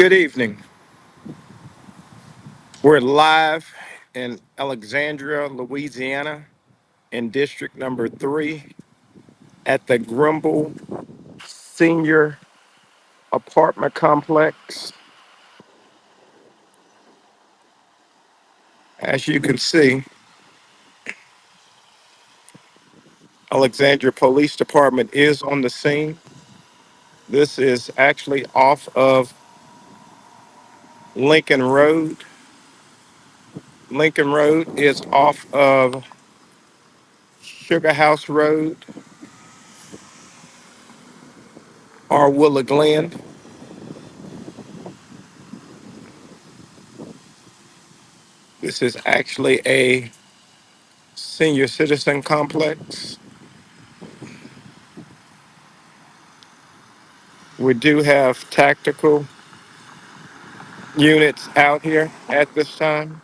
Good evening. We're live in Alexandria, Louisiana, in District Number 3 at the Grimble Senior Apartment Complex. As you can see, Alexandria Police Department is on the scene. This is actually off of Lincoln Road. Lincoln Road is off of Sugar House Road or Willow Glen. This is actually a senior citizen complex. We do have tactical units out here at this time.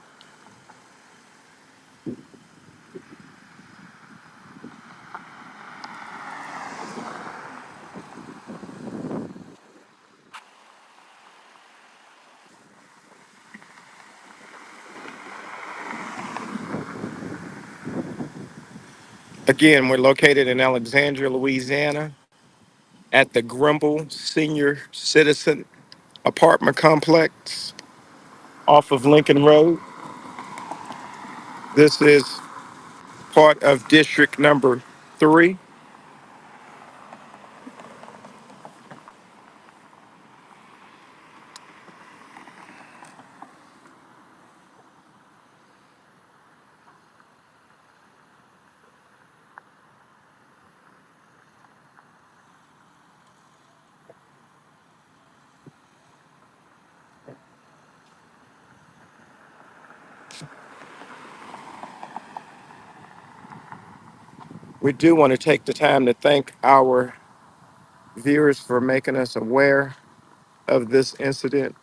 Again, we're located in Alexandria, Louisiana, at the Grimble Senior Citizen Apartment Complex off of Lincoln Road. This is part of District Number 3. We do want to take the time to thank our viewers for making us aware of this incident.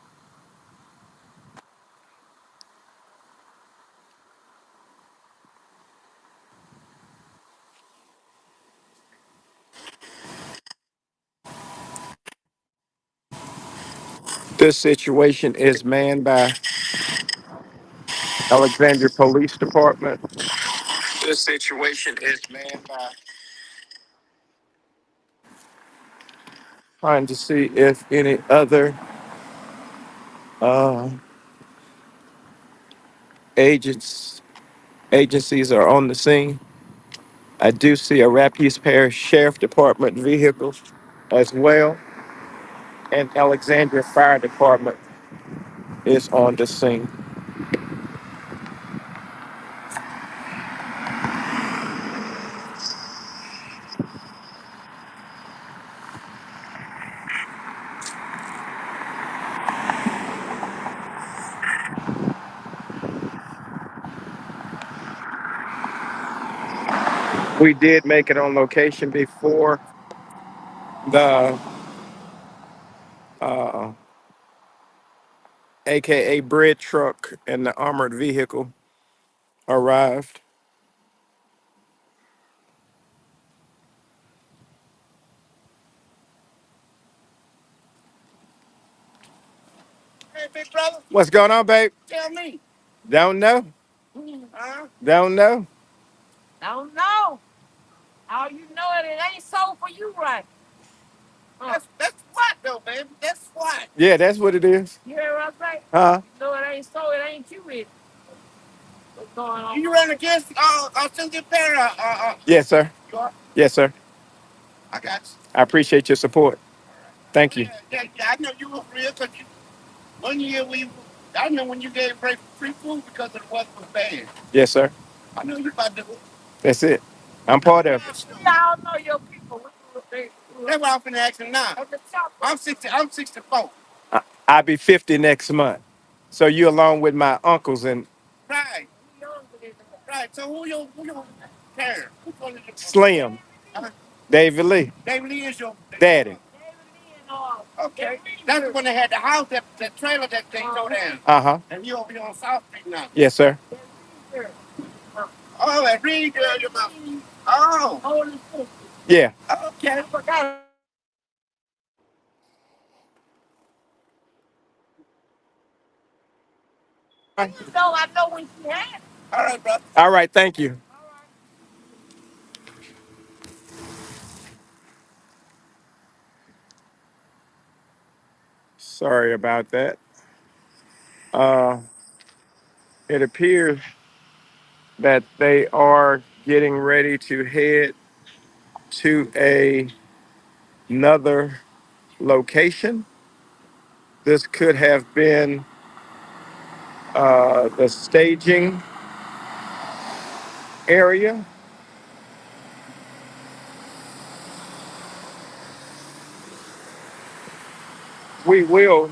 This situation is manned by Alexandria Police Department. This situation is manned by trying to see if any other uh, agents agencies are on the scene. I do see a Rapides Parish Sheriff Department vehicle as well, and Alexandria Fire Department is on the scene. We did make it on location before the uh, AKA bread truck and the armored vehicle arrived. Hey, big brother. What's going on, babe? Tell me. Don't know. Huh? Don't know. Don't know. How you know it? It ain't so for you, right? That's what though, baby. That's what. Yeah, that's what it is. You hear what I'm saying? Huh? You know it ain't so. It ain't you. What's going on? You run against Cynthia Perry? Yes, sir. You are? Yes, sir. I got you. I appreciate your support. Thank you. Yeah, I know you were real because you, one year I know when you gave free food because the weather was bad. Yes, sir. I know you about to. That's it. I'm part of it. Yeah, I don't know your people. That's why I'm finna ask him now. I'm 60. I'm 64. I'll be 50 next month. So you along with my uncles and right. Right. So who your parent? Slim. David Lee. David Lee is your daddy. Okay. That's when they had the house, that trailer that they tore down. Uh-huh. And you over here on South Street now. Yes, sir. Oh, and Reed, your mom. Oh. Yeah. Okay. No, I know when she had. All right, bro. All right, thank you. Sorry about that. Uh, it appears that they are getting ready to head to another location. This could have been the staging area. We will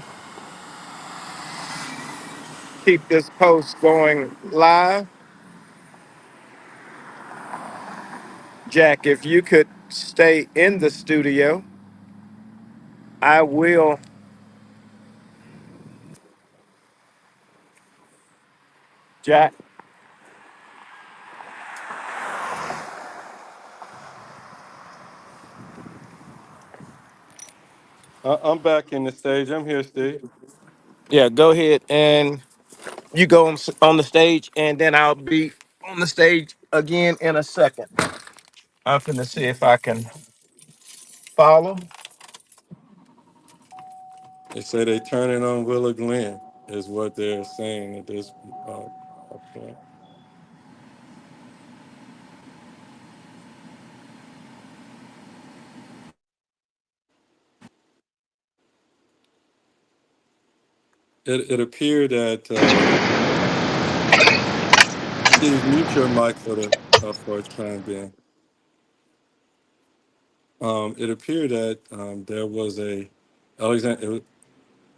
keep this post going live. Jack, if you could stay in the studio, I will. Jack, I'm back in the stage. I'm here, Steve. yeah, go ahead and you go on the stage, and then I'll be on the stage again in a second. I'm finna see if I can follow. They say they turning on Willa Glenn, is what they're saying at this point. It appeared that Steve, mute your mic for a time being. It appeared that there was a Alexander.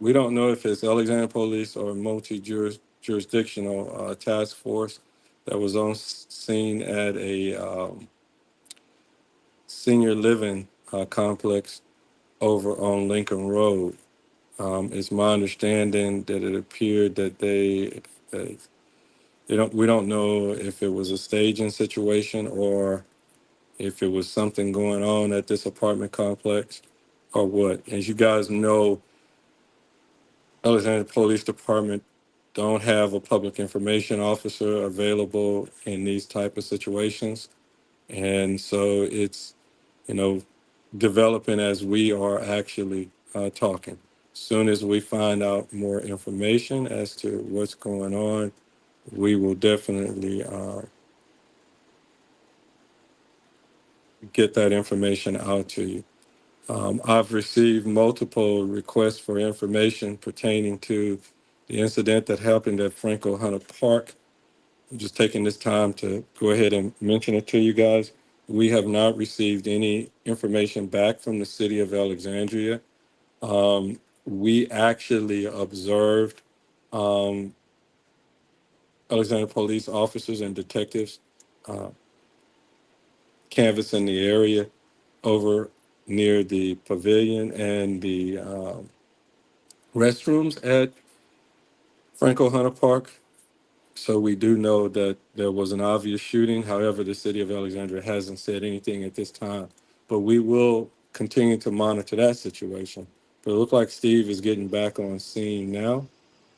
We don't know if it's Alexander Police or multi-jurisdictional task force that was on scene at a senior living complex over on Lincoln Road. It's my understanding that it appeared that uh, they don't. We don't know if it was a staging situation or if it was something going on at this apartment complex or what. As you guys know, Alexandria Police Department don't have a public information officer available in these type of situations, and so it's you know developing as we are actually talking. Soon as we find out more information as to what's going on, we will definitely get that information out to you. I've received multiple requests for information pertaining to the incident that happened at Franco Hunter Park. I'm just taking this time to go ahead and mention it to you guys. We have not received any information back from the city of Alexandria. We actually observed um, Alexandria police officers and detectives uh, canvassing the area over near the pavilion and the restrooms at Franco Hunter Park. So we do know that there was an obvious shooting. However, the city of Alexandria hasn't said anything at this time, but we will continue to monitor that situation. But it looks like Steve is getting back on scene now.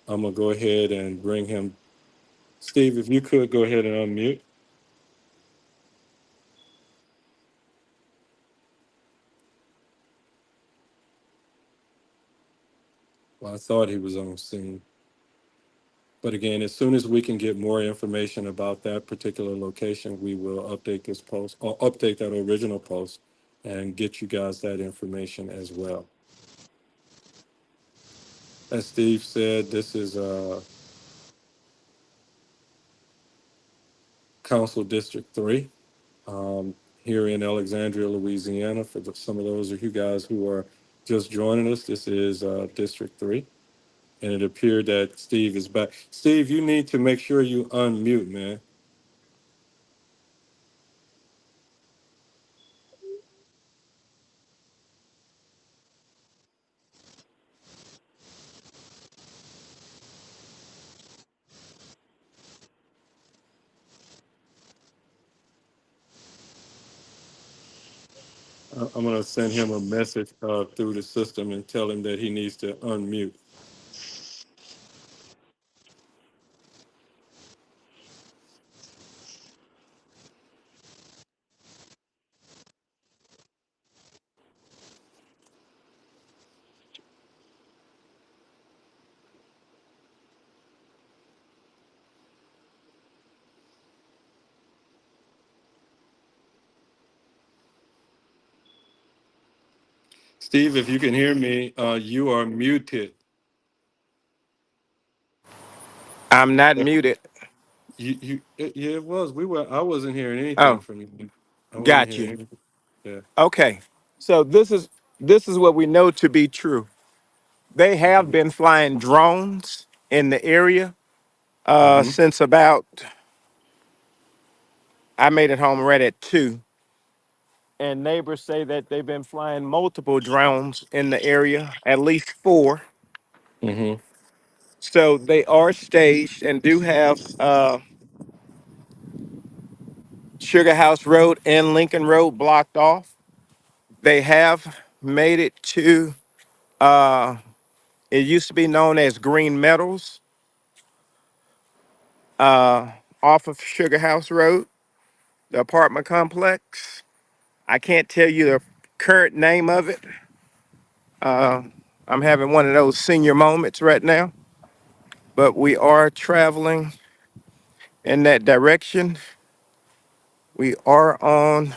I'm gonna go ahead and bring him. Steve, if you could go ahead and unmute. Well, I thought he was on scene. But again, as soon as we can get more information about that particular location, we will update this post or update that original post and get you guys that information as well. As Steve said, this is Council District 3 here in Alexandria, Louisiana. For some of those of you guys who are just joining us, this is District 3. And it appeared that Steve is back. Steve, you need to make sure you unmute, man. I'm going to send him a message through the system and tell him that he needs to unmute. Steve, if you can hear me, you are muted. I'm not muted. Yeah, it was. I wasn't hearing anything Oh, from you. I wasn't got hearing you. anything. Yeah. Okay. So this is what we know to be true. They have been flying drones in the area Mm-hmm. since about I made it home right at 2. And neighbors say that they've been flying multiple drones in the area, at least 4. Mm-hmm. So they are staged and do have Sugar House Road and Lincoln Road blocked off. They have made it to uh, it used to be known as Green Metals off of Sugar House Road, the apartment complex. I can't tell you the current name of it. Uh, I'm having one of those senior moments right now, but we are traveling in that direction. We are on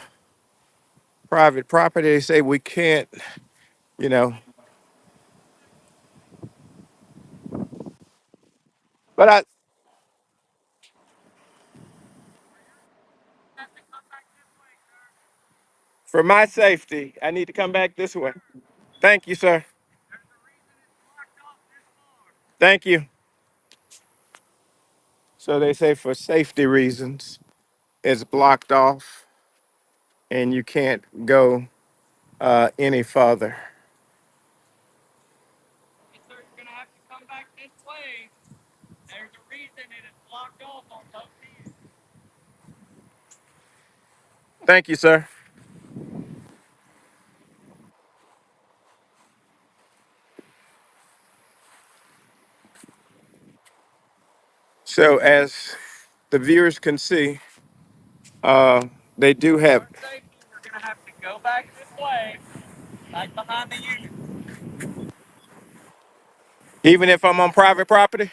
private property. They say we can't, you know, but for my safety, I need to come back this way. Thank you, sir. Thank you. So they say for safety reasons, it's blocked off and you can't go any further. Thank you, sir. So as the viewers can see, they do have. Even if I'm on private property.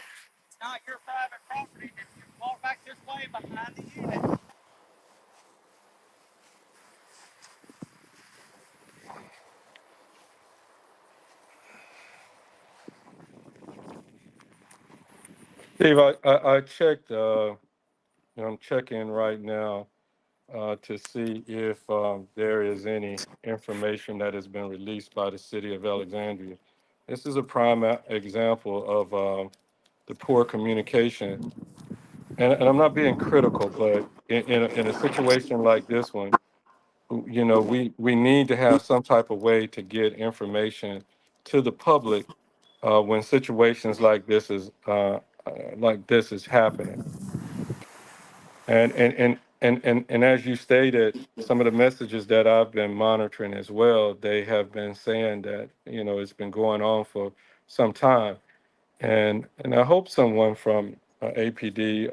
Steve, I checked. I'm checking right now to see if there is any information that has been released by the city of Alexandria. This is a prime example of the poor communication. And I'm not being critical, but in a situation like this one, we need to have some type of way to get information to the public when situations like this is happening. And as you stated, some of the messages that I've been monitoring as well, they have been saying that it's been going on for some time, and I hope someone from APD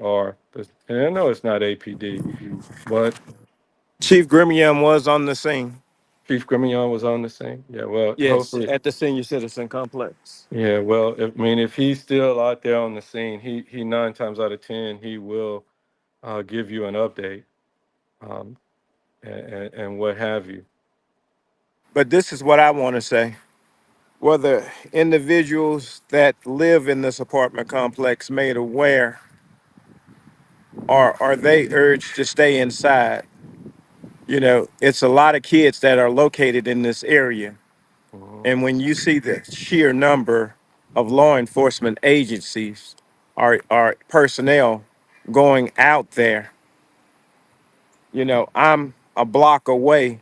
and I know it's not APD, but Chief Grimium was on the scene. Chief Grimion was on the scene. Yeah, well, Yes, hopefully, at the senior citizen complex. yeah, well, if he's still out there on the scene, he 9 times out of 10 he will give you an update, um, and what have you. But this is what I want to say. Whether individuals that live in this apartment complex made aware or are they urged to stay inside? It's a lot of kids that are located in this area. Mhm. And when you see the sheer number of law enforcement agencies or personnel going out there, I'm a block away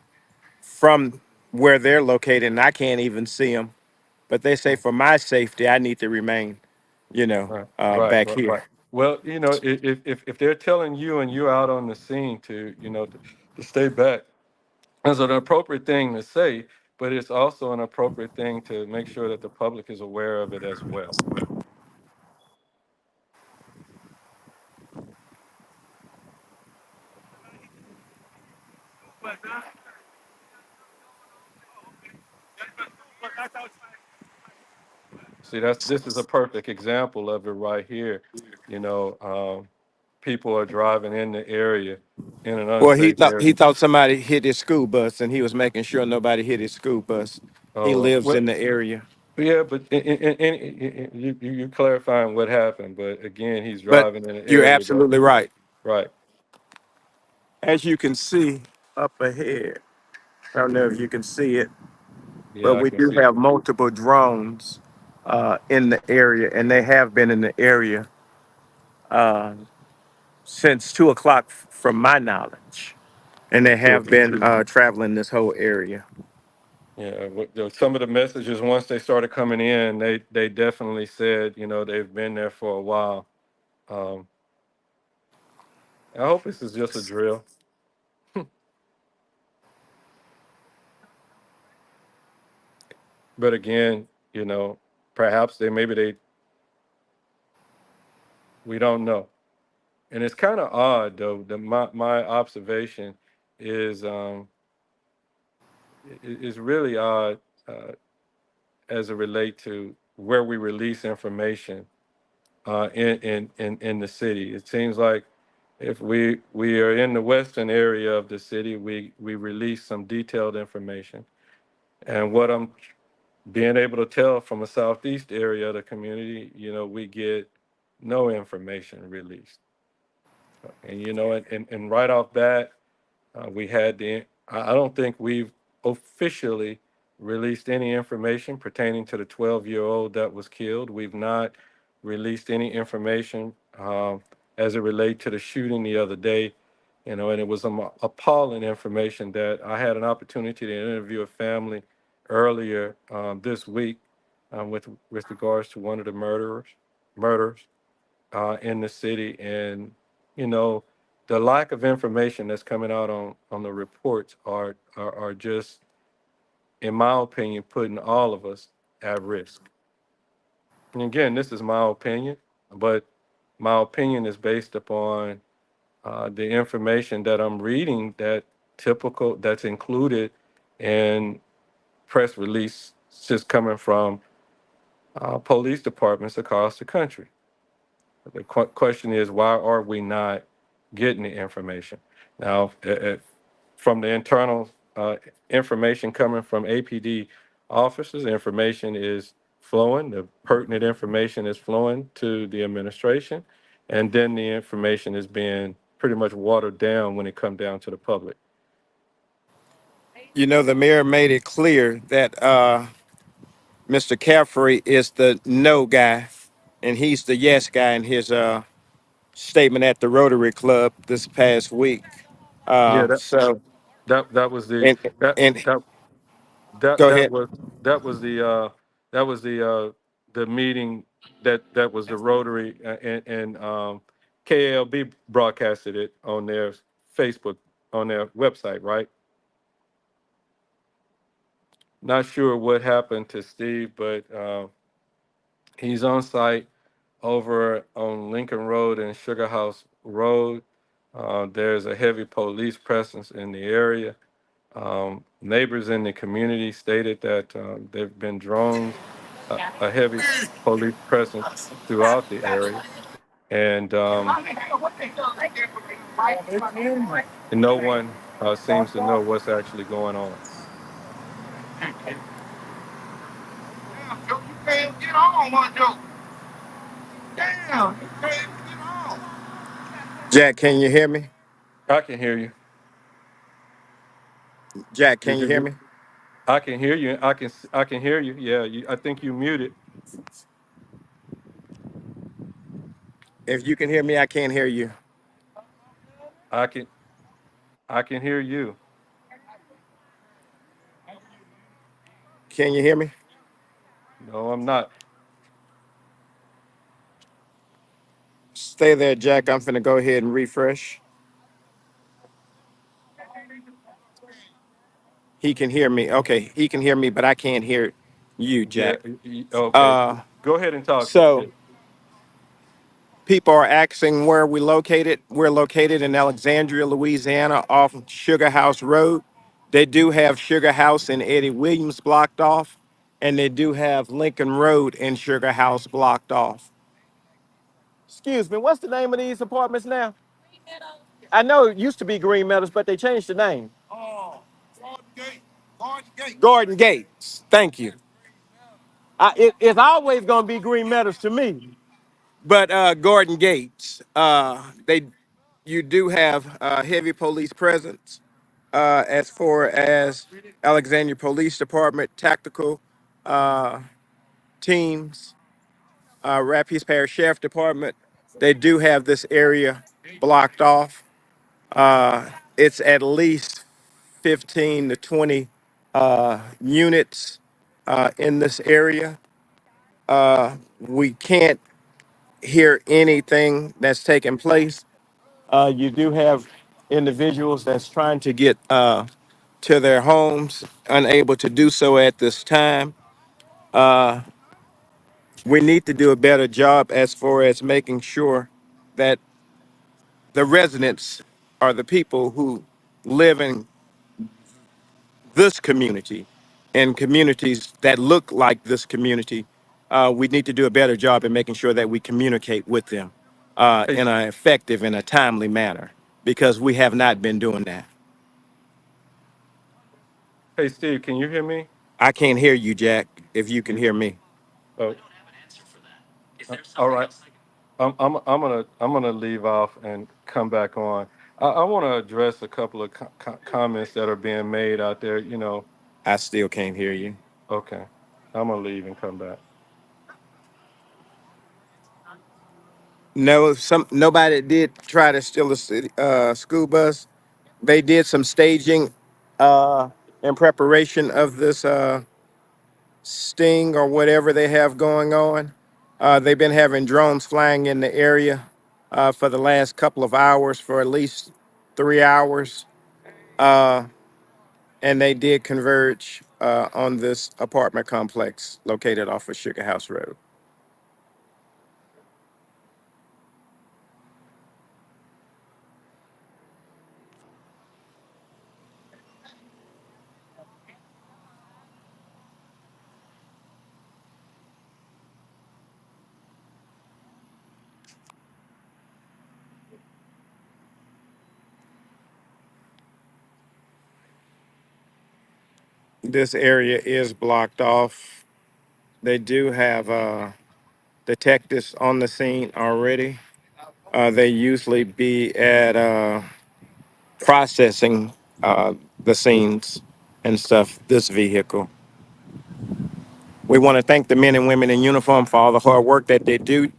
from where they're located and I can't even see them. But they say for my safety, I need to remain, Right, right, back right, here. right. Well, if they're telling you and you out on the scene to stay back, it's an appropriate thing to say, but it's also an appropriate thing to make sure that the public is aware of it as well. See, this is a perfect example of it right here. You know, people are driving in the area in an Well, he unsafe thought he area. thought somebody hit his school bus, and he was making sure nobody hit his school bus. He lives What? in the area. Yeah, but you clarifying what happened, but again, he's But driving in an you're area that absolutely right. right. As you can see up ahead, I don't know if you can see it, but Yeah, I we can do see. have multiple drones in the area, and they have been in the area since 2 o'clock, from my knowledge. And they Sure. have been traveling this whole area. Yeah, some of the messages once they started coming in, they definitely said, they've been there for a while. Um, I hope this is just a drill, but again, perhaps maybe we don't know. And it's kind of odd though. My observation is is really odd as it relate to where we release information in the city. It seems like if we are in the western area of the city, we release some detailed information. And what I'm being able to tell from a southeast area of the community, we get no information released. And and right off bat, we had I don't think we've officially released any information pertaining to the 12-year-old that was killed. We've not released any information as it relates to the shooting the other day, and it was some appalling information that I had an opportunity to interview a family earlier this week with regards to one of the murders in the city, and you know the lack of information that's coming out on the reports are just, in my opinion, putting all of us at risk. And again, this is my opinion, but my opinion is based upon the information that I'm reading that's included in press release just coming from police departments across the country. The question is, why are we not getting the information? Now, from the internal information coming from APD officers, information is flowing, the pertinent information is flowing to the administration, and then the information is being pretty much watered down when it comes down to the public. You know, the mayor made it clear that Mr. Caffrey is the no guy, and he's the yes guy in his statement at the Rotary Club this past week. Yeah, So, that was and and that go that ahead. was that was the meeting that was the Rotary and KLB broadcasted it on their Facebook, on their website, right? Not sure what happened to Steve, but he's on site over on Lincoln Road and Sugar House Road. There's a heavy police presence in the area. Neighbors in the community stated that there've been drones, a heavy police presence throughout the area, and no one seems to know what's actually going on. Jack, can you hear me? I can hear you. Jack, You, can you you, hear you me? I can hear you. I can hear you. Yeah, I think you muted. If you can hear me, I can't hear you. I can I can hear you. Can you hear me? No, I'm not. Stay there, Jack. I'm finna go ahead and refresh. He can hear me. Okay, he can hear me, but I can't hear you, Yeah. Jack. Okay. Uh, Go ahead and talk. so people are asking where we located. We're located in Alexandria, Louisiana, off Sugar House Road. They do have Sugar House and Eddie Williams blocked off, and they do have Lincoln Road and Sugar House blocked off. Excuse me, what's the name of these apartments now? I know it used to be Green Meadows, but they changed the name. Gordon Gates. Thank you. It's always going to be green metals to me. But Gordon Gates, you do have heavy police presence as far as Alexandria Police Department tactical uh, teams, Rapides Parish Sheriff Department. They do have this area blocked off. It's at least 15 to 20 units in this area. We can't hear anything that's taking place. You do have individuals that's trying to get to their homes, unable to do so at this time. We need to do a better job as far as making sure that the residents are the people who live in this community and communities that look like this community. We need to do a better job in making sure that we communicate with them Hey, in an effective and a timely manner because we have not been doing that. hey, Steve, can you hear me? I can't hear you, Jack, if you can hear me. Oh, all right. I'm gonna leave off and come back on. I want to address a couple of comments that are being made out there. I still can't hear you. Okay, I'm gonna leave and come back. No, nobody did try to steal a school bus. They did some staging uh, in preparation of this sting or whatever they have going on. They've been having drones flying in the area for the last couple of hours, for at least 3 hours, uh, and they did converge on this apartment complex located off of Sugar House Road. This area is blocked off. They do have detectives on the scene already. They usually be at processing the scenes and stuff, this vehicle. We want to thank the men and women in uniform for all the hard work that they do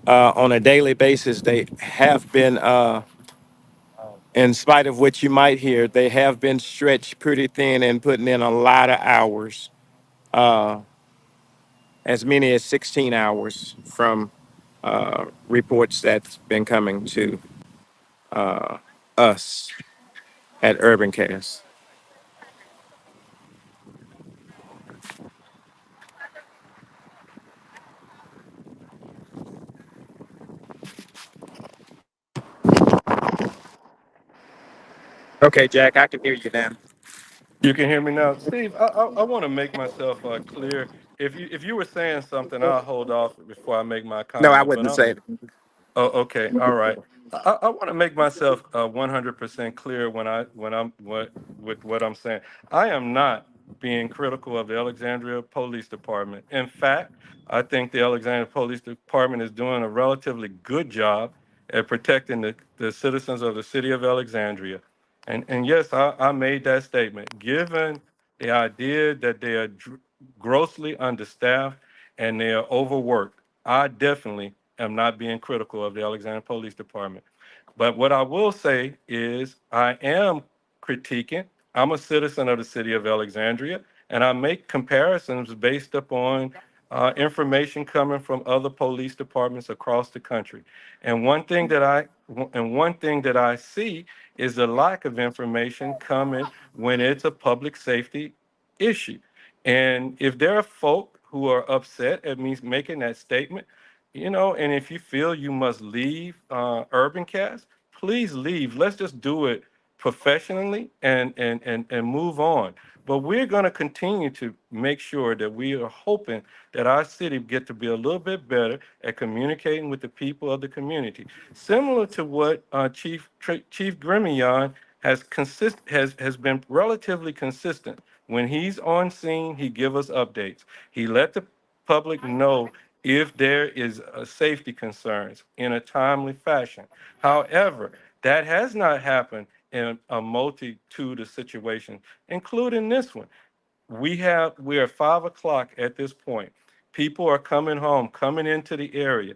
on a daily basis. They have been, in spite of what you might hear, they have been stretched pretty thin and putting in a lot of hours, uh, as many as 16 hours from reports that's been coming to us at UrbanCast. Okay, Jack, I can hear you now. You can hear me now, Steve. I want to make myself clear. If you were saying something, I'll hold off before I make my No, I comment. But wouldn't I'm say it. Oh, okay. All right. I want to make myself 100% clear with what I'm saying. I am not being critical of the Alexandria Police Department. In fact, I think the Alexandria Police Department is doing a relatively good job at protecting the citizens of the city of Alexandria. And yes, I made that statement. Given the idea that they are grossly understaffed and they are overworked, I definitely am not being critical of the Alexandria Police Department. But what I will say is I am critiquing. I'm a citizen of the city of Alexandria, and I make comparisons based upon information coming from other police departments across the country. And one thing that I see is the lack of information coming when it's a public safety issue. And if there are folk who are upset at me making that statement, and if you feel you must leave Urban Cast, please leave. Let's just do it professionally and move on. But we're going to continue to make sure that we are hoping that our city get to be a little bit better at communicating with the people of the community, similar to what Chief Grimillon has been relatively consistent When he's on scene, he give us updates. He let the public know if there is a safety concerns in a timely fashion. However, that has not happened in a multitude of situations, including this one. We're at 5 o'clock at this point. People are coming home, coming into the area.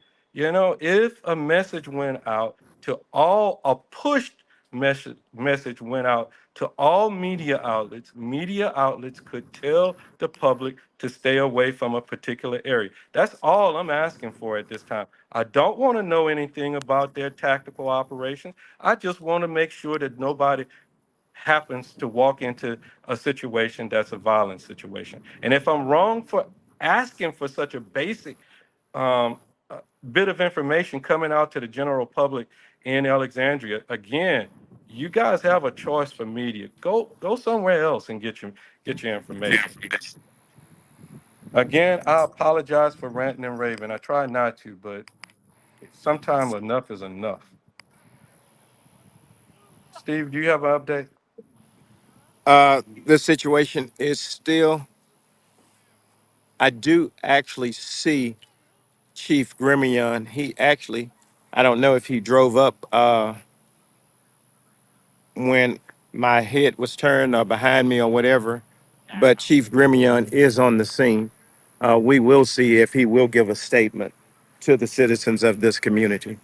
If a message went out to all, a pushed message went out to all media outlets could tell the public to stay away from a particular area. That's all I'm asking for at this time. I don't want to know anything about their tactical operations. I just want to make sure that nobody happens to walk into a situation that's a violent situation. And if I'm wrong for asking for such a basic um, bit of information coming out to the general public in Alexandria, again, you guys have a choice for media. Go somewhere else and get your information. Again, I apologize for ranting and raving. I try not to, but sometimes enough is enough. Steve, do you have an update? The situation is still, I do actually see Chief Grimion. He actually, I don't know if he drove up when my head was turned or behind me or whatever, but Chief Grimion is on the scene. We will see if he will give a statement to the citizens of this community.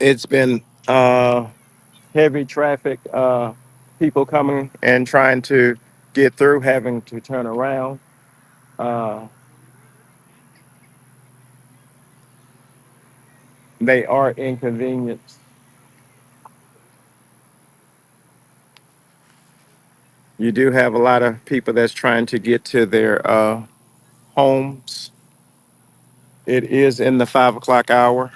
It's been heavy traffic, people coming and trying to get through, having to turn around. Uh, they are inconvenienced. You do have a lot of people that's trying to get to their homes. It is in the 5 o'clock hour.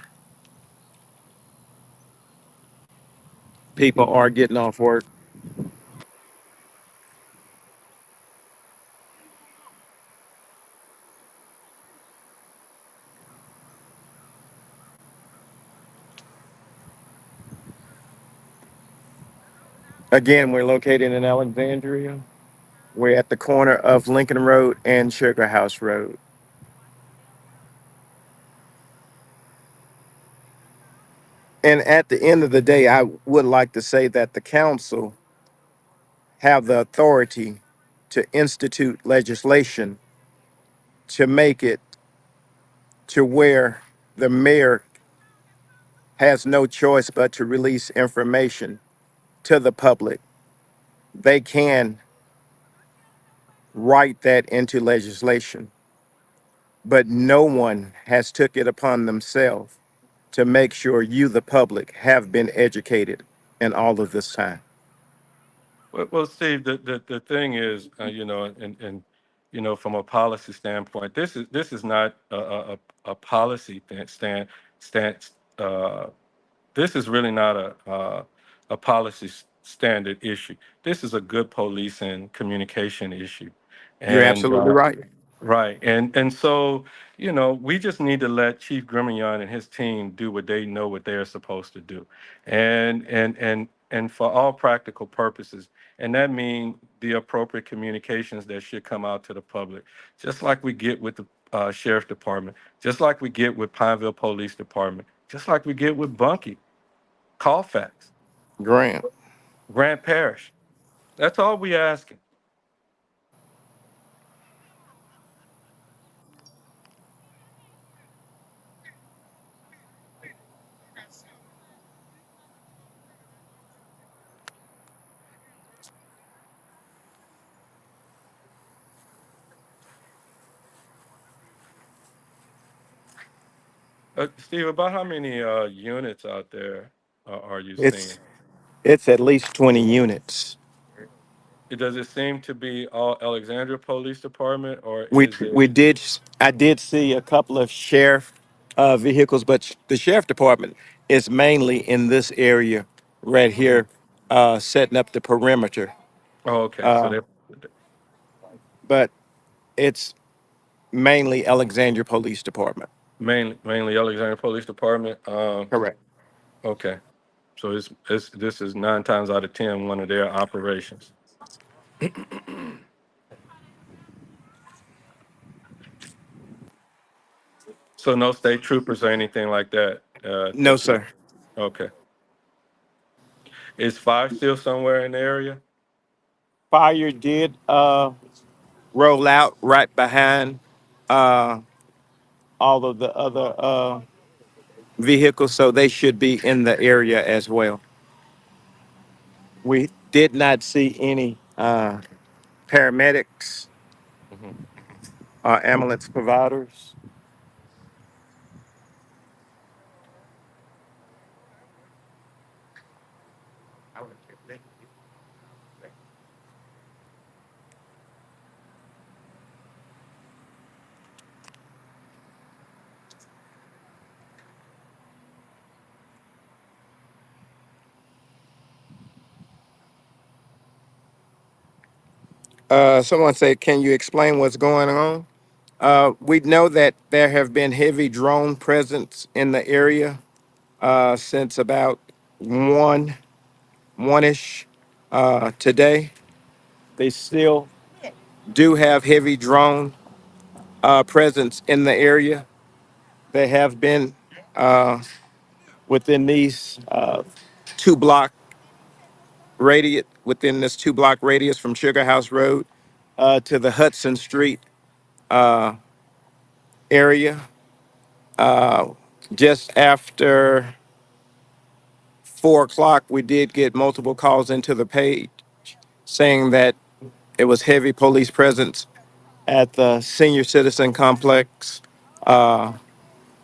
People are getting off work. Again, we're located in Alexandria. We're at the corner of Lincoln Road and Sugar House Road. And at the end of the day, I would like to say that the council have the authority to institute legislation to make it to where the mayor has no choice but to release information to the public. They can write that into legislation, but no one has took it upon themselves to make sure you, the public, have been educated in all of this time. Well, Steve, the thing is, from a policy standpoint, this is not a policy stand. Uh, this is really not a policy standard issue. This is a good police and communication issue, You're and absolutely right. right. And so, we just need to let Chief Grimillon and his team do what they know what they're supposed to do. And for all practical purposes, and that means the appropriate communications that should come out to the public, just like we get with the sheriff department, just like we get with Pineville Police Department, just like we get with Bunkie, Colfax, Grant. Grant Parish. That's all we asking. Steve, about how many units out there are you It's seeing? it's at least 20 units. Does it seem to be all Alexandria Police Department, or We is it? we did I did see a couple of sheriff vehicles, but the sheriff department is mainly in this area right Mhm. here, setting up the perimeter. Oh, okay. So Uh, they but it's mainly Alexandria Police Department. Mainly Alexandria Police Department. Correct. Okay. So it's this is 9 times out of 10 one of their operations. So no state troopers or anything like that. No, sir. Okay. Is fire still somewhere in the area? Fire did roll out right behind uh, all of the other vehicles, so they should be in the area as well. We did not see any paramedics Hmm. or ambulance providers. Someone said, "Can you explain what's going on?" We know that there have been heavy drone presence in the area since about one ish today. They still do have heavy drone presence in the area. They have been within these 2 block radius, within this 2 block radius from Sugar House Road to the Hudson Street area. Just after 4 o'clock, we did get multiple calls into the page saying that it was heavy police presence at the senior citizen complex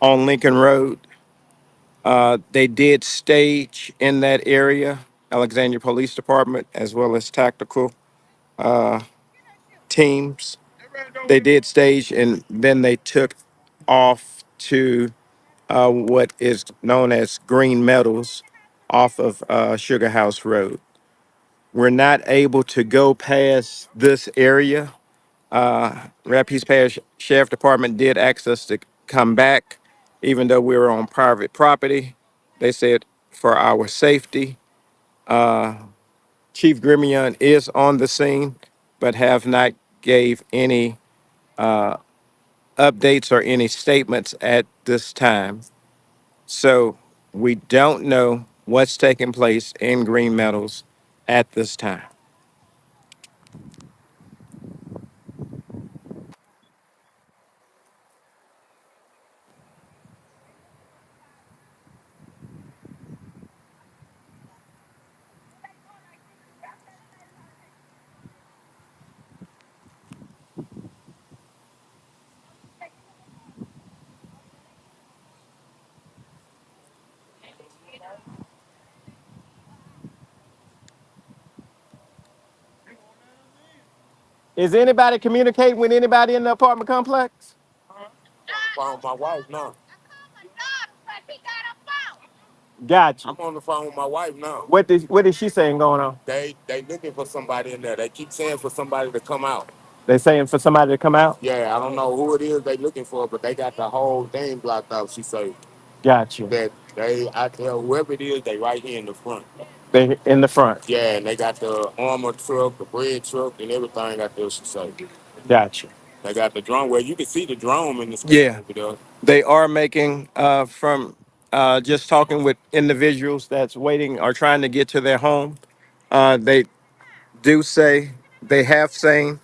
on Lincoln Road. They did stage in that area, Alexandria Police Department, as well as tactical teams. They did stage and then they took off to what is known as Green Meadows off of Sugar House Road. We're not able to go past this area. Rapides Parish Sheriff Department did ask us to come back, even though we were on private property. They said for our safety. Chief Grimion is on the scene, but have not gave any updates or any statements at this time. So we don't know what's taking place in Green Meadows at this time. Is anybody communicating with anybody in the apartment complex? Phone with my wife now. Got you. I'm on the phone with my wife now. What is she saying going on? They looking for somebody in there. They keep saying for somebody to come out. They saying for somebody to come out? Yeah, I don't know who it is they looking for, but they got the whole thing blocked out. She say got you. That they I tell whoever it is, they right here in the front. They in the front. Yeah, and they got the armor truck, the bread truck, and everything out there. She say. Got you. They got the drone. Well, you can see the drone in the sky. Yeah, over there. They are making from just talking with individuals that's waiting or trying to get to their home. They do say they have saying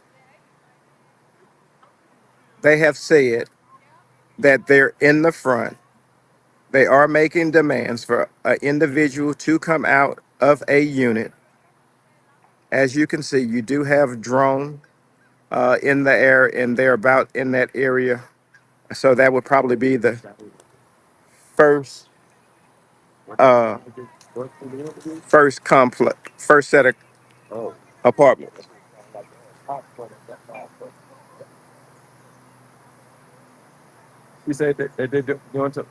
they have said that they're in the front. They are making demands for an individual to come out of a unit. As you can see, you do have drone in the air, and they're about in that area. So that would probably be the first uh, first complex, first set of apartments. You said that they doing some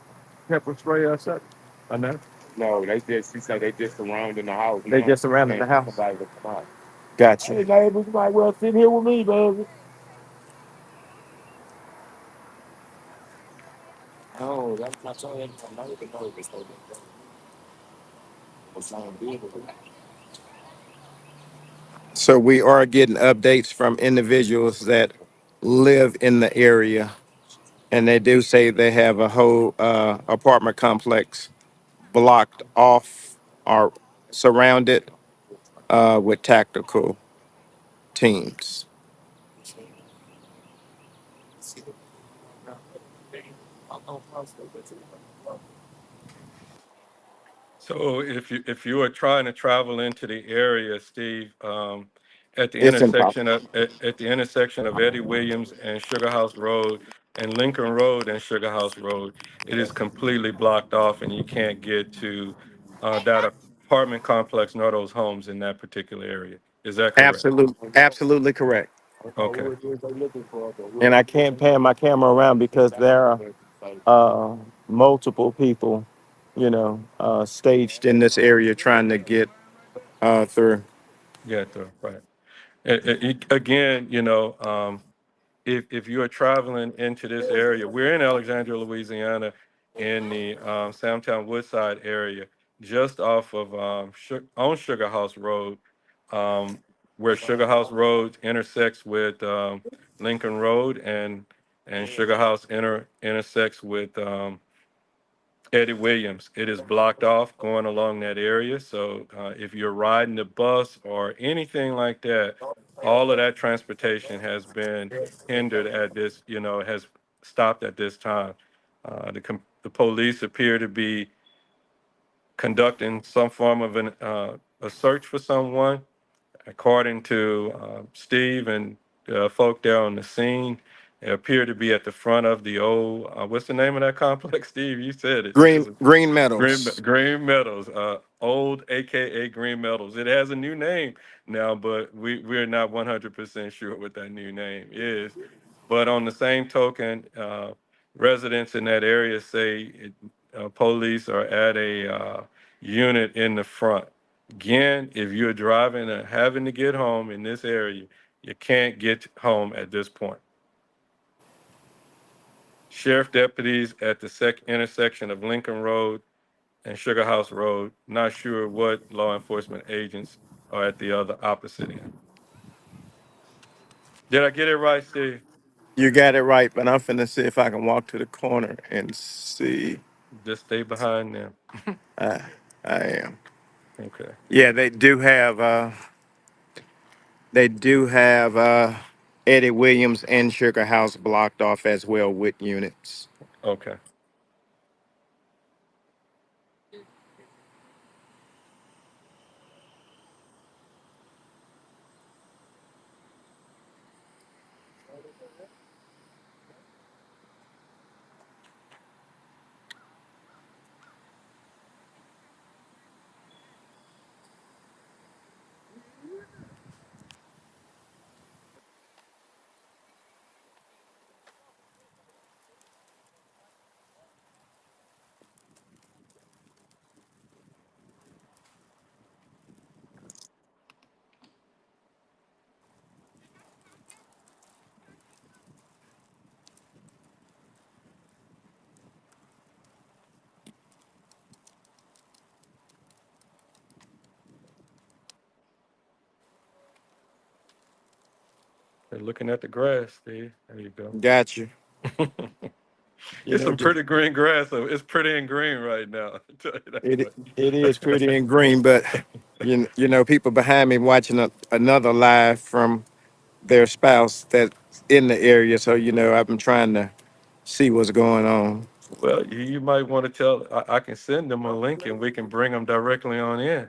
pepper spray or something? I know. No, they just she said they just surrounding the house. They just surrounding the house. Somebody to come out. Gotcha. Hey, neighbors, you might well sit here with me, baby. So we are getting updates from individuals that live in the area, and they do say they have a whole apartment complex blocked off or surrounded with tactical teams. So if you are trying to travel into the area, Steve, at the It's impossible. intersection at the intersection of Eddie Williams and Sugar House Road and Lincoln Road and Sugar House Road, it is completely blocked off, and you can't get to that apartment complex nor those homes in that particular area. Is that correct? Absolutely correct. Okay. And I can't pan my camera around because there are multiple people, staged in this area trying to get through. Yeah, right. Again, if you are traveling into this area, we're in Alexandria, Louisiana, in the Samtown Woodside area, just off of on Sugar House Road, um, where Sugar House Road intersects with Lincoln Road, and Sugar House intersects with Eddie Williams. It is blocked off going along that area. So if you're riding the bus or anything like that, all of that transportation has been hindered at this, has stopped at this time. The police appear to be conducting some form of a search for someone. According to Steve and folk there on the scene, they appear to be at the front of the old, what's the name of that complex, Steve? You said it. Green Green Meadows. Green Meadows, old AKA Green Meadows. It has a new name now, but we're not 100% sure what that new name is. But on the same token, residents in that area say police are at a unit in the front. Again, if you're driving and having to get home in this area, you can't get home at this point. Sheriff deputies at the intersection of Lincoln Road and Sugar House Road. Not sure what law enforcement agents are at the other opposite end. Did I get it right, Steve? You got it right, but I'm finna see if I can walk to the corner and see. Just stay behind them. Uh, I am. Okay. Yeah, they do have Eddie Williams and Sugar House blocked off as well with units. Okay. They're looking at the grass, Steve. There you go. Got you. You It's know, some pretty green grass. So it's pretty and green right now. I'll tell you that it is pretty and green, but people behind me watching another live from their spouse that's in the area. So I've been trying to see what's going on. Well, you might want to tell. I can send them a link and we can bring them directly on in.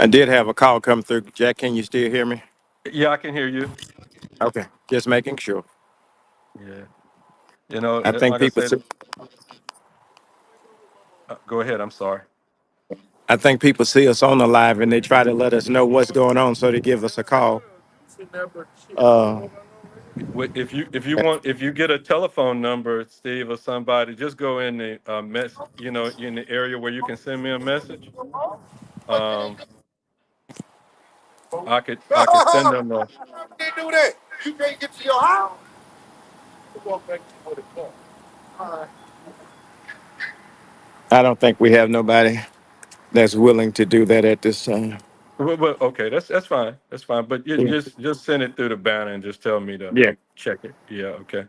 I did have a call come through. Jack, can you still hear me? Yeah, I can hear you. Okay, just making sure. Yeah. You know, I think like I people, said, go ahead. I'm sorry. I think people see us on the live and they try to let us know what's going on, so they give us a call. Uh, If you get a telephone number, Steve, or somebody, just go in the in the area where you can send me a message. Um, I could send them a. they do that. You can't get to your house. I don't think we have nobody that's willing to do that at this time. Okay, that's fine. That's fine. But you Yeah. just send it through the banner and just tell me to Yeah. check it. Yeah. Okay.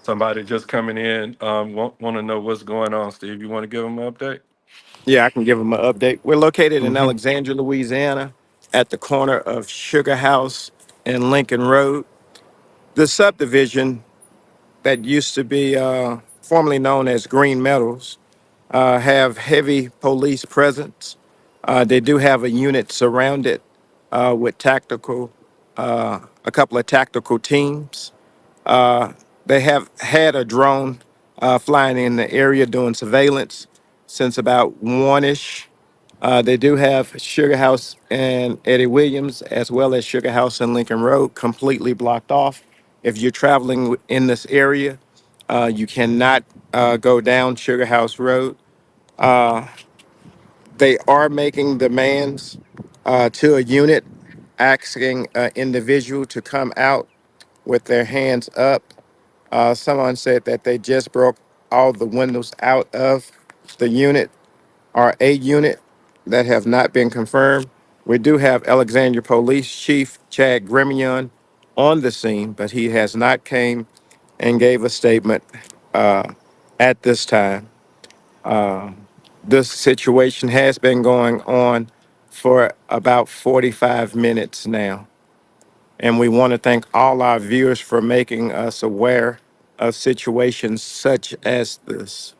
Somebody just coming in, want to know what's going on, Steve. You want to give them an update? Yeah, I can give them an update. We're located in Mm-hmm. Alexandria, Louisiana, at the corner of Sugar House and Lincoln Road. The subdivision that used to be formerly known as Green Meadows have heavy police presence. They do have a unit surrounded with a couple of tactical teams. They have had a drone flying in the area doing surveillance since about one ish. They do have Sugar House and Eddie Williams, as well as Sugar House and Lincoln Road, completely blocked off. If you're traveling in this area, you cannot go down Sugar House Road. They are making demands to a unit, asking an individual to come out with their hands up. Someone said that they just broke all the windows out of the unit or a unit that have not been confirmed. We do have Alexandria Police Chief Chad Grimion on the scene, but he has not came and gave a statement at this time. This situation has been going on for about 45 minutes now. And we want to thank all our viewers for making us aware of situations such as this.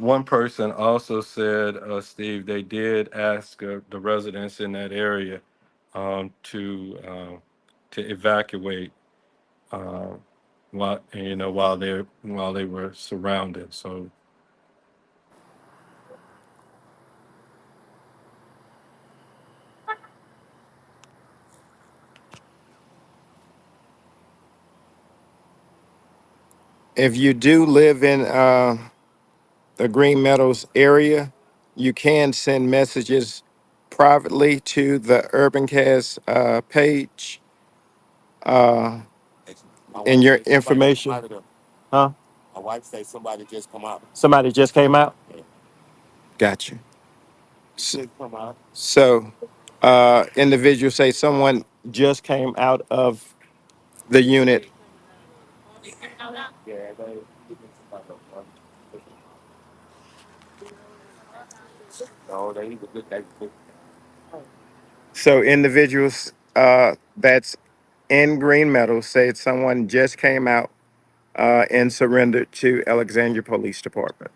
One person also said, Steve, they did ask the residents in that area to evacuate while they were surrounded. So If you do live in the Green Meadows area, you can send messages privately to the UrbanCast page in your information. Huh? Somebody just came out? Gotcha. So, individuals say someone just came out of the unit. So, individuals that's in Green Meadows say someone just came out and surrendered to Alexandria Police Department.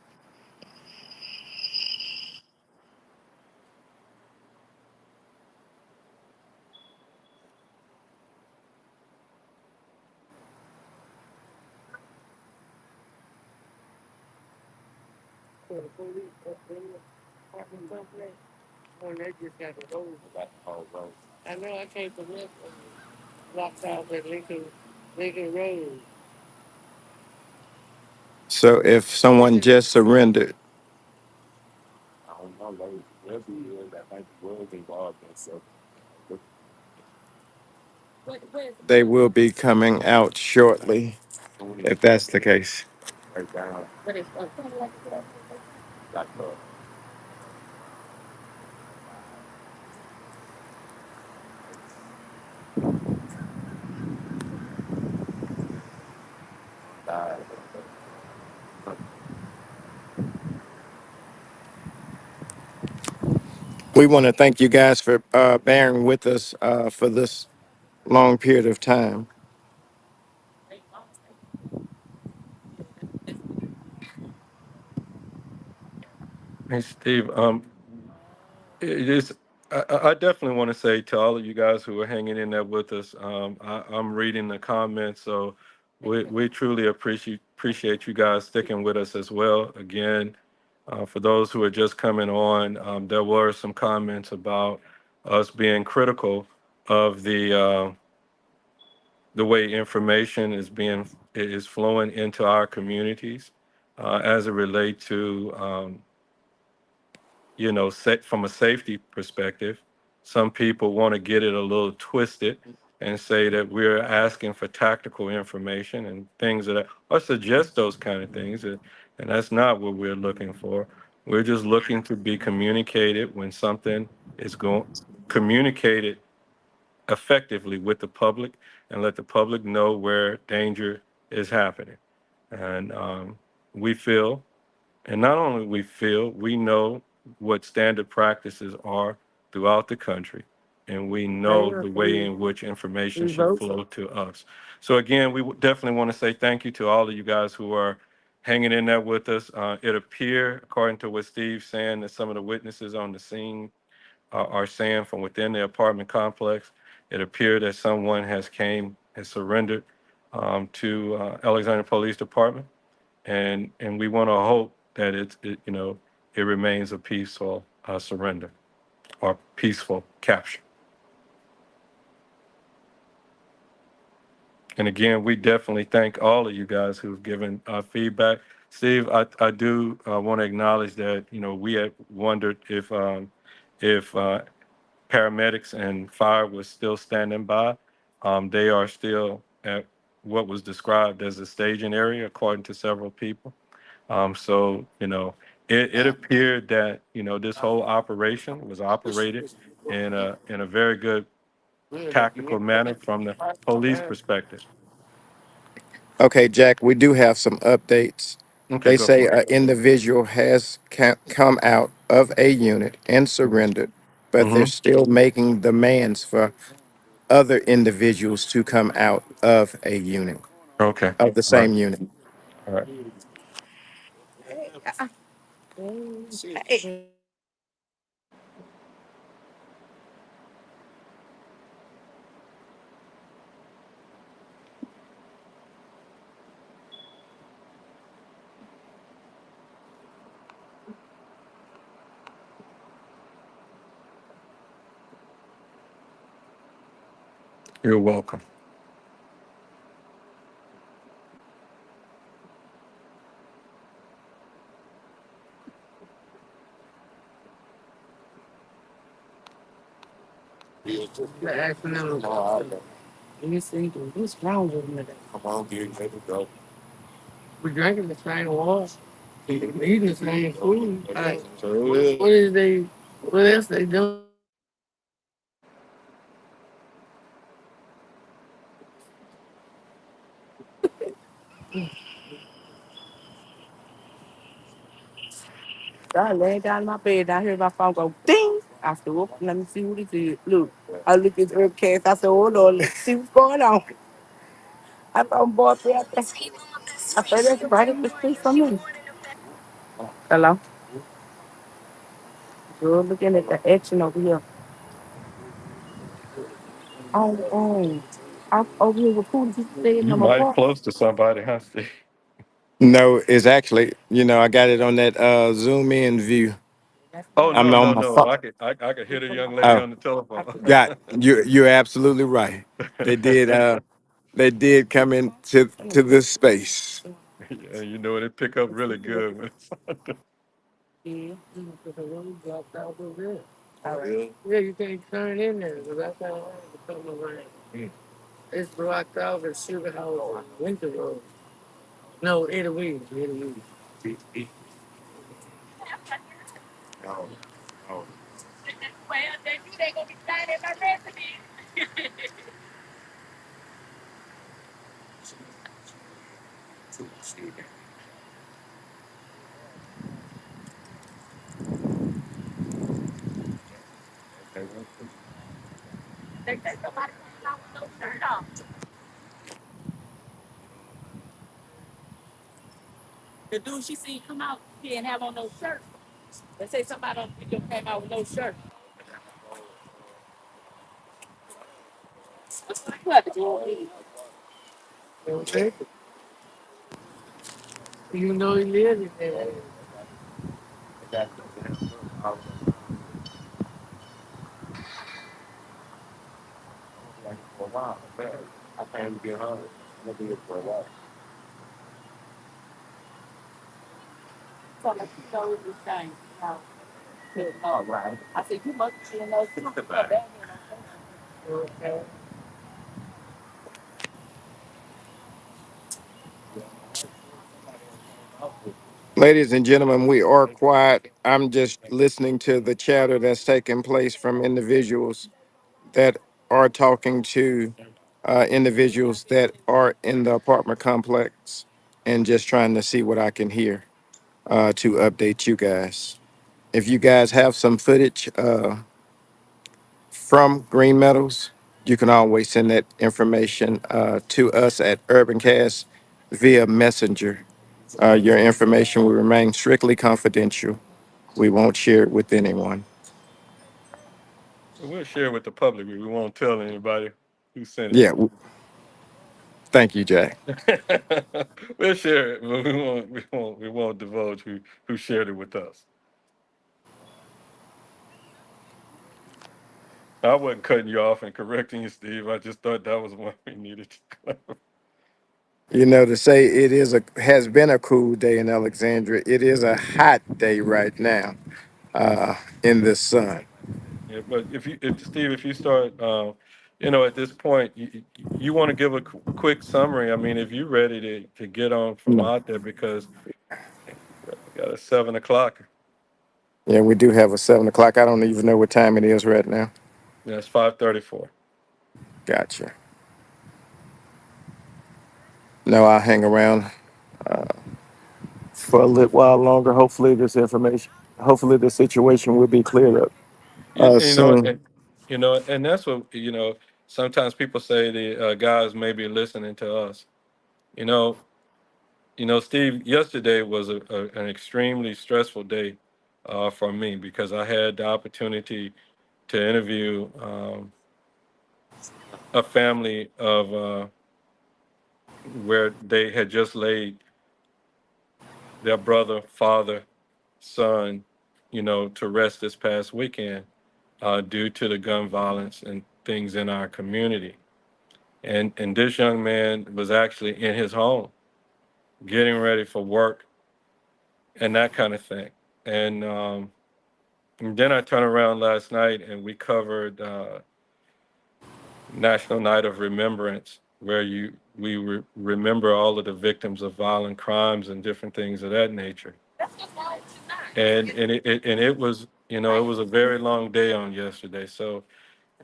So, if someone just surrendered, they will be coming out shortly, if that's the case. We want to thank you guys for bearing with us for this long period of time. Hey, Steve. It is. I definitely want to say to all of you guys who are hanging in there with us. I'm reading the comments, so we truly appreciate you guys sticking with us as well. Again, for those who are just coming on, there were some comments about us being critical of the way information is flowing into our communities as it relates to from a safety perspective. Some people want to get it a little twisted and say that we're asking for tactical information and things that or suggest those kind of things, and that's not what we're looking for. We're just looking to be communicated when something is going communicated effectively with the public and let the public know where danger is happening. And we feel, and not only we feel, we know what standard practices are throughout the country, and we know the way in which information should flow to us. So again, we definitely want to say thank you to all of you guys who are hanging in there with us. It appeared, according to what Steve's saying, that some of the witnesses on the scene are saying from within the apartment complex, it appeared that someone has surrendered to Alexandria Police Department, and we want to hope that it remains a peaceful surrender or peaceful capture. And again, we definitely thank all of you guys who've given feedback. Steve, I do want to acknowledge that we had wondered if paramedics and fire was still standing by. They are still at what was described as a staging area, according to several people. So, it appeared that, this whole operation was operated in a very good tactical manner from the police perspective. Okay, Jack, we do have some updates. Okay, They go say for it. an individual has come out of a unit and surrendered, but they're Hmm. still making demands for other individuals to come out of a unit, Okay. of the All right. same unit. All right. You're welcome. I laid down in my bed. I heard my phone go ding. I said, "Whoop, let me see what it is." Look, I look at the webcast. I said, "Oh Lord, let's see what's going on." I thought, boy, up there. I said, "That's right up the street from me." Hello? Girl, looking at the action over here. Oh, I'm over here with who just staying You in my mighty apartment. close to somebody, huh, Steve? No, it's actually, I got it on that zoom in view. Oh I'm no, on no, my no! phone. I could hear the young lady Oh, on the telephone. got you. You're absolutely right. They did. They did come into this space. Yeah, it pick up really good. Yeah. All right. Yeah, you can't turn in there. 'Cause that's how I had to come around. It's blocked off and Sugar Hole on Winter Road. No, Eddie Williams. Eddie Williams. Oh, oh. The dude she seen come out, he didn't have on no shirt. They say somebody on the video came out with no shirt. You have to go ahead. Okay. You know he lives in there. For a while, I can't get home. I'm gonna be here for a while. So like you know this thing. All right. I said you must be in those two. Okay. Ladies and gentlemen, we are quiet. I'm just listening to the chatter that's taking place from individuals that are talking to individuals that are in the apartment complex and just trying to see what I can hear to update you guys. If you guys have some footage from Green Meadows, you can always send that information to us at Urbancast via Messenger. Your information will remain strictly confidential. We won't share it with anyone. We'll share it with the public, but we won't tell anybody who sent Yeah, thank you, Jack. it. We'll share it, but we won't divulge who shared it with us. I wasn't cutting you off and correcting you, Steve. I just thought that was one we needed to clarify. You know, to say it is a has been a cool day in Alexandria, it is a hot day right now in the sun. Yeah, but if Steve, if you start, at this point, you want to give a quick summary. I mean, if you're ready to get on from No. out there, because we got a 7 o'clock. Yeah, we do have a 7 o'clock. I don't even know what time it is right now. Yeah, it's 5:34. Gotcha. No, I'll hang around for a little while longer. Hopefully this situation will be cleared up You, you know, soon. and, and that's what Sometimes people say the guys may be listening to us. You know, Steve. Yesterday was an extremely stressful day for me because I had the opportunity to interview a family of where they had just laid their brother, father, son, to rest this past weekend due to the gun violence and things in our community. And this young man was actually in his home, getting ready for work and that kind of thing. And then I turned around last night and we covered National Night of Remembrance, where we remember all of the victims of violent crimes and different things of that nature. And it was it was a very long day on yesterday. So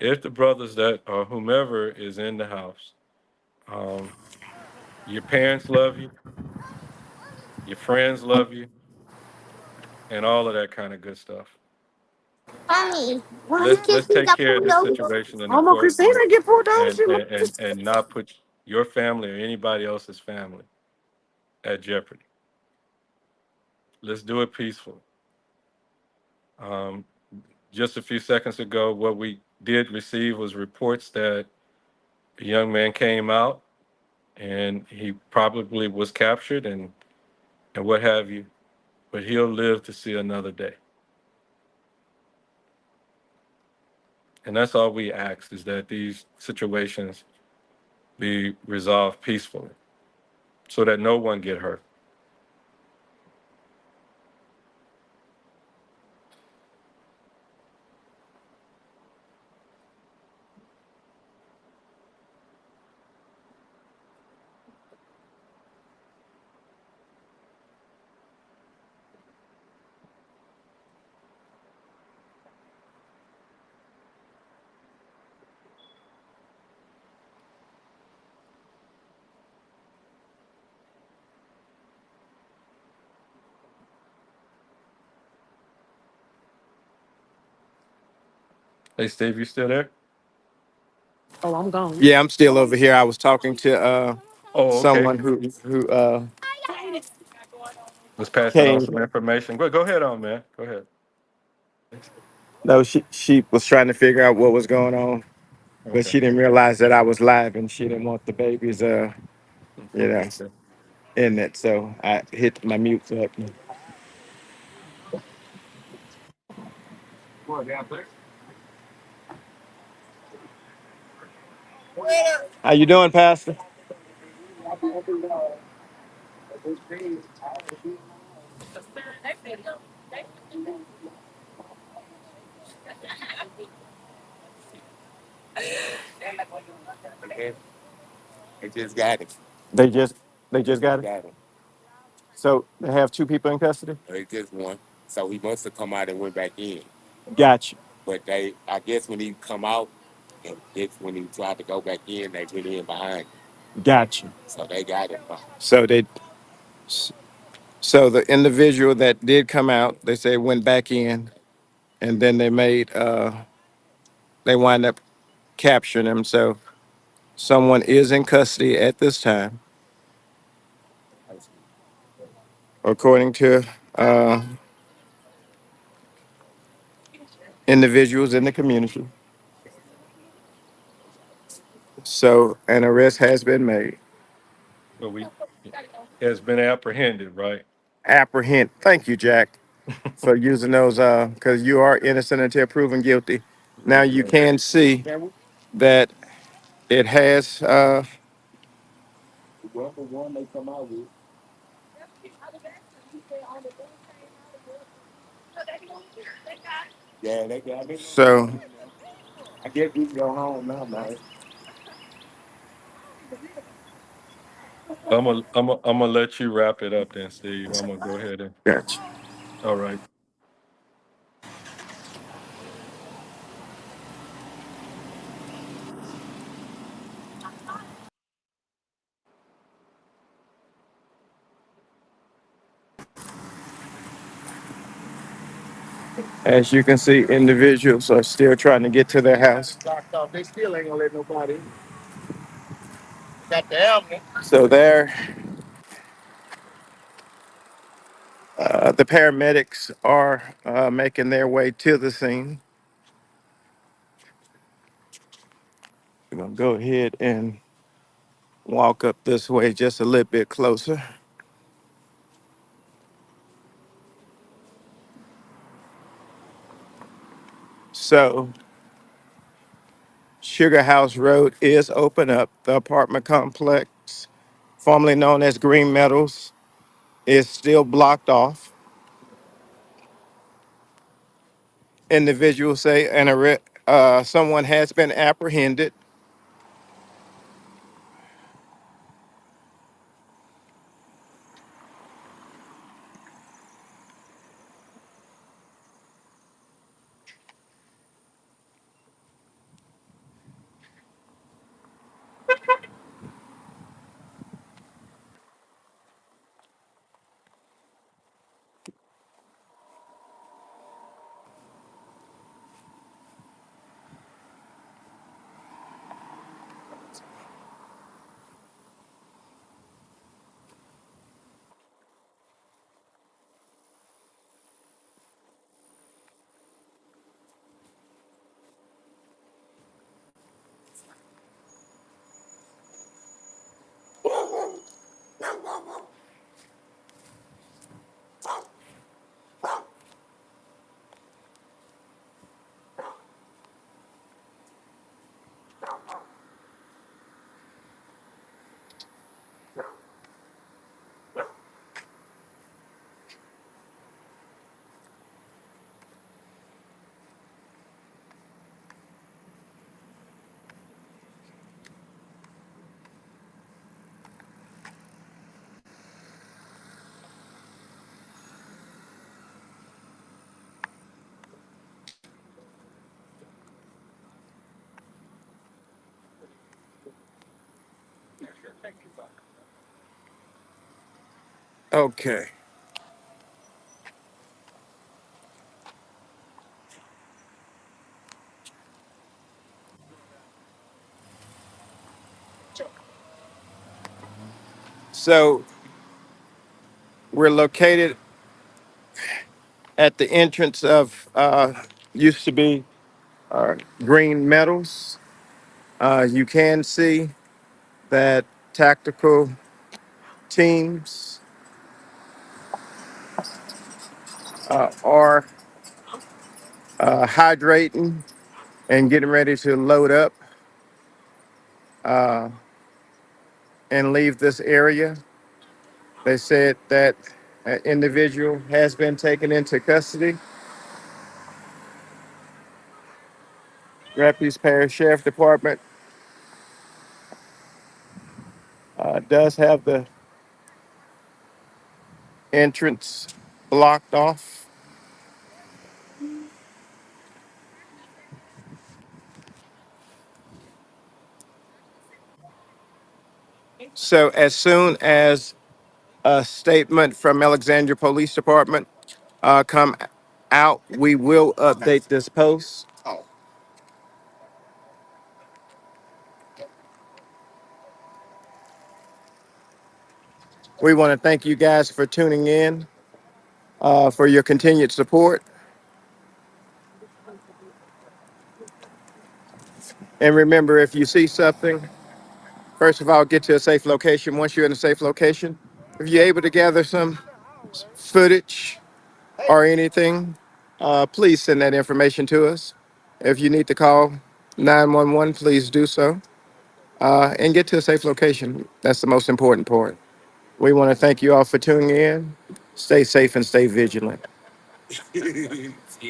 if the brothers that or whomever is in the house, um, your parents love you, your friends love you, and all of that kind of good stuff. Mommy, why you Let's can't see take the care of this pulled over? situation in the Mama Christina courtroom get pulled over. and She and look- and, and not put your family or anybody else's family at jeopardy. Let's do it peacefully. Um, just a few seconds ago, what we did receive was reports that a young man came out and he probably was captured and what have you, but he'll live to see another day. And that's all we ask is that these situations be resolved peacefully so that no one get hurt. Hey, Steve, you still there? Oh, I'm gone. Yeah, I'm still over here. I was talking to Oh, okay. someone who Was passing on some came. information. Go ahead on, man. Go ahead. No, she was trying to figure out what was going on, but Okay. she didn't realize that I was live and she didn't want the babies you know Okay. in it. So I hit my mute button. How you doing, Pastor? They just got it. They just got it. Got it. So they have two people in custody. They just one. So he must have come out and went back in. Gotcha. But I guess when he come out, and it's when he tried to go back in, they went in behind him. Gotcha. So they got it. So the individual that did come out, they say went back in, and then they wind up capturing him. So someone is in custody at this time, according to uh, individuals in the community. So an arrest has been made. So we has been apprehended, right? Apprehend. Thank you, Jack, for using those because you are innocent until proven guilty. Now Yes, you sir. can see that it has yeah, they got it. So I guess we can go home now, man. I'm gonna let you wrap it up then, Steve. I'm gonna go ahead and. Gotcha. All right. As you can see, individuals are still trying to get to their house. They still ain't gonna let nobody in. Got the album. So the paramedics are making their way to the scene. We're gonna go ahead and walk up this way just a little bit closer. So Sugar House Road is open up. The apartment complex, formerly known as Green Meadows, is still blocked off. Individuals say someone has been apprehended. Okay. So we're located at the entrance of used to be Green Metals. You can see that tactical teams are hydrating and getting ready to load up and leave this area. They said that an individual has been taken into custody. Rapides Parish Sheriff Department does have the entrance blocked off. So as soon as a statement from Alexandria Police Department come out, we will update this post. We want to thank you guys for tuning in, for your continued support. And remember, if you see something, first of all, get to a safe location. Once you're in a safe location, if you're able to gather some footage or anything, please send that information to us. If you need to call 911, please do so and get to a safe location. That's the most important part. We want to thank you all for tuning in. Stay safe and stay vigilant.